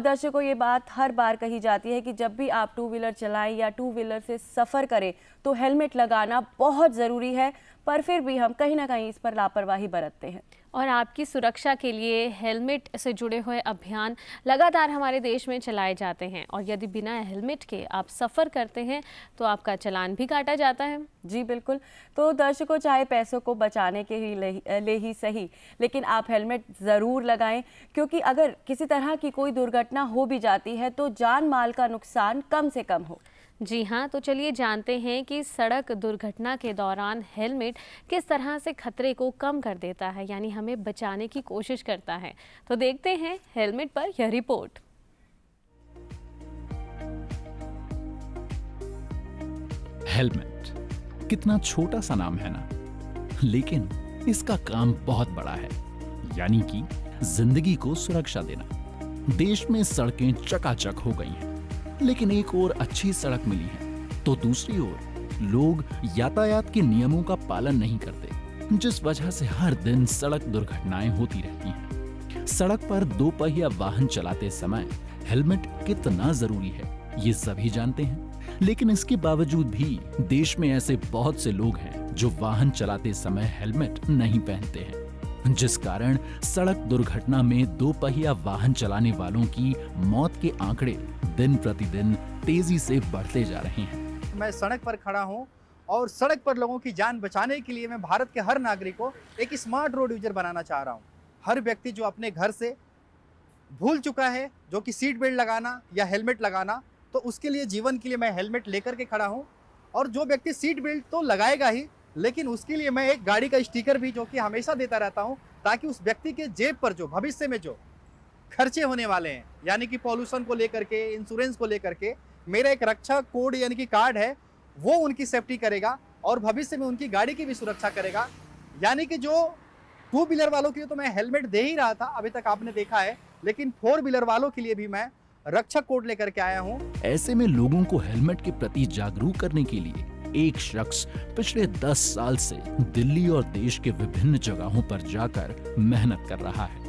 दर्शकों, ये बात हर बार कही जाती है कि जब भी आप टू व्हीलर चलाएं या टू व्हीलर से सफ़र करें तो हेलमेट लगाना बहुत ज़रूरी है, पर फिर भी हम कहीं ना कहीं इस पर लापरवाही बरतते हैं। और आपकी सुरक्षा के लिए हेलमेट से जुड़े हुए अभियान लगातार हमारे देश में चलाए जाते हैं और यदि बिना हेलमेट के आप सफ़र करते हैं तो आपका चालान भी काटा जाता है। जी बिल्कुल। तो दर्शकों, चाहे पैसों को बचाने के लिए ही सही, लेकिन आप हेलमेट ज़रूर लगाएं, क्योंकि अगर किसी तरह की कोई दुर्घटना हो भी जाती है तो जान माल का नुकसान कम से कम हो। जी हाँ, तो चलिए जानते हैं कि सड़क दुर्घटना के दौरान हेलमेट किस तरह से खतरे को कम कर देता है, यानी हमें बचाने की कोशिश करता है। तो देखते हैं हेलमेट पर यह रिपोर्ट। हेलमेट कितना छोटा सा नाम है ना, लेकिन इसका काम बहुत बड़ा है, यानी कि जिंदगी को सुरक्षा देना। देश में सड़कें चकाचक हो गई हैं, लेकिन एक ओर अच्छी सड़क मिली है तो दूसरी ओर लोग यातायात के नियमों का पालन नहीं करते, जिस वजह से हर दिन सड़क दुर्घटनाएं होती रहती हैं। सड़क पर दो पहिया वाहन चलाते समय हेलमेट कितना जरूरी है ये सभी जानते हैं, लेकिन इसके बावजूद भी देश में ऐसे बहुत से लोग हैं जो वाहन चलाते समय हेलमेट नहीं पहनते हैं, जिस कारण सड़क दुर्घटना में दो पहिया वाहन चलाने वालों की मौत के आंकड़े दिन प्रतिदिन तेजी से बढ़ते जा रहे हैं। मैं सड़क पर खड़ा हूं और सड़क पर लोगों की जान बचाने के लिए मैं भारत के हर नागरिक को एक स्मार्ट रोड यूजर बनाना चाह रहा हूं। हर व्यक्ति जो अपने घर से भूल चुका है जो कि सीट बेल्ट लगाना या हेलमेट लगाना, तो उसके लिए जीवन के लिए मैं हेलमेट लेकर के खड़ा हूं। और जो व्यक्ति सीट बेल्ट तो लगाएगा ही, लेकिन उसके लिए मैं एक गाड़ी का स्टिकर भी जो कि हमेशा देता रहता हूं, ताकि उस व्यक्ति के जेब पर जो भविष्य में जो खर्चे होने वाले हैं, यानी कि पॉल्यूशन को लेकर के, इंश्योरेंस को लेकर के, मेरा एक रक्षा कोड यानी कि कार्ड है, वो उनकी सेफ्टी करेगा और भविष्य में उनकी गाड़ी की भी सुरक्षा करेगा। यानी कि जो टू व्हीलर वालों के लिए तो मैं हेलमेट दे ही रहा था, अभी तक आपने देखा है, लेकिन फोर व्हीलर वालों के लिए भी मैं रक्षक कोड लेकर के आया हूं। ऐसे में लोगों को हेलमेट के प्रति जागरूक करने के लिए एक शख्स पिछले 10 साल से दिल्ली और देश के विभिन्न जगहों पर जाकर मेहनत कर रहा है।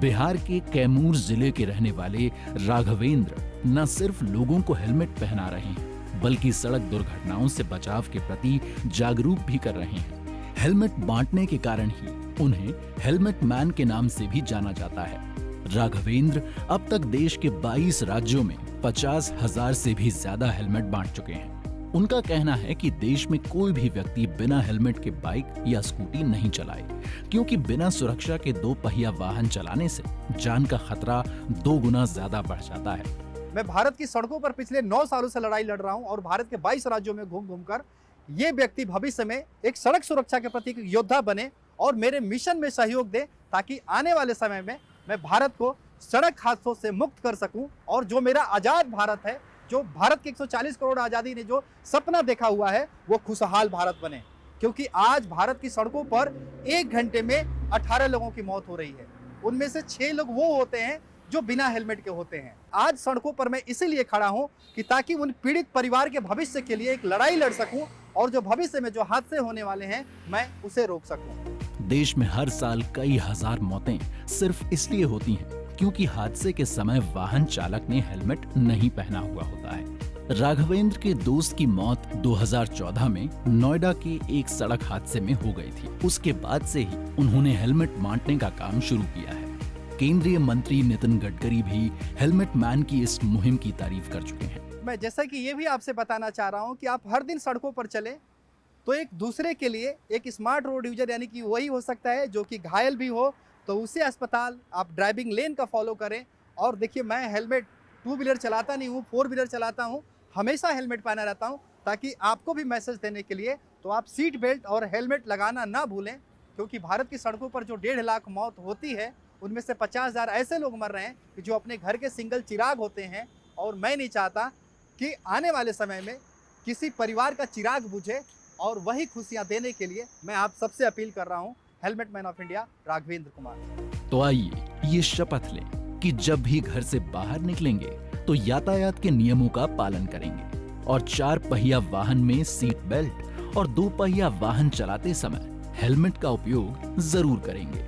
बिहार के कैमूर जिले के रहने वाले राघवेंद्र न सिर्फ लोगों को हेलमेट पहना रहे हैं, बल्कि सड़क दुर्घटनाओं से बचाव के प्रति जागरूक भी कर रहे हैं। हेलमेट बांटने के कारण ही उन्हें हेलमेट मैन के नाम से भी जाना जाता है। राघवेंद्र अब तक देश के 22 राज्यों में 50,000 से भी ज्यादा हेलमेट बांट चुके हैं। उनका कहना है कि देश में कोई भी व्यक्ति बिना हेलमेट के बाइक या स्कूटी नहीं चलाए, क्योंकि बिना सुरक्षा के दो पहिया वाहन चलाने से जान का खतरा 2 गुना ज्यादा बढ़ जाता है। मैं भारत की सड़कों पर पिछले 9 सालों से लड़ाई लड़ रहा हूं और भारत के 22 राज्यों में घूम घूम कर ये व्यक्ति भविष्य में एक सड़क सुरक्षा के प्रति योद्धा बने और मेरे मिशन में सहयोग दे, ताकि आने वाले समय में मैं भारत को सड़क हादसों से मुक्त कर सकूं और जो मेरा आजाद भारत है, जो भारत के 140 करोड़ आजादी ने जो सपना देखा हुआ है, वो खुशहाल भारत बने। क्योंकि आज भारत की सड़कों पर 1 घंटे में 18 लोगों की मौत हो रही है, उनमें से 6 लोग वो होते हैं जो बिना हेलमेट के होते हैं। आज सड़कों पर मैं इसीलिए खड़ा हूं कि ताकि उन पीड़ित परिवार के भविष्य के लिए एक लड़ाई लड़ सकूं और जो भविष्य में जो हादसे होने वाले हैं मैं उसे रोक सकूं। देश में हर साल कई हजार मौतें सिर्फ इसलिए होती हैं क्योंकि हादसे के समय वाहन चालक ने हेलमेट नहीं पहना हुआ होता है। राघवेंद्र के दोस्त की मौत 2014 में नोएडा के एक सड़क हादसे में हो गई थी। उसके बाद से ही उन्होंने हेलमेट बांटने का काम शुरू किया है। केंद्रीय मंत्री नितिन गडकरी भी हेलमेट मैन की इस मुहिम की तारीफ कर चुके हैं। मैं जैसा कि ये भी आपसे बताना चाह रहा हूं कि आप हर दिन सड़कों पर चले तो एक दूसरे के लिए एक स्मार्ट रोड यूजर, यानी कि वही हो सकता है जो कि घायल भी हो तो उसे अस्पताल, आप ड्राइविंग लेन का फॉलो करें। और देखिए, मैं हेलमेट टू व्हीलर चलाता नहीं हूँ, फोर व्हीलर चलाता हूँ, हमेशा हेलमेट पहना रहता हूँ, ताकि आपको भी मैसेज देने के लिए तो आप सीट बेल्ट और हेलमेट लगाना ना भूलें। क्योंकि भारत की सड़कों पर जो 1.5 लाख मौत होती है, उनमें से 50,000 ऐसे लोग मर रहे हैं कि जो अपने घर के सिंगल चिराग होते हैं। और मैं नहीं चाहता कि आने वाले समय में किसी परिवार का चिराग बुझे, और वही खुशियां देने के लिए मैं आप सबसे अपील कर रहा हूं। Helmet man of India Raghavendra Kumar. तो आइए ये शपथ लें कि जब भी घर से बाहर निकलेंगे तो यातायात के नियमों का पालन करेंगे और 4 पहिया वाहन में सीट बेल्ट और 2 पहिया वाहन चलाते समय हेलमेट का उपयोग जरूर करेंगे।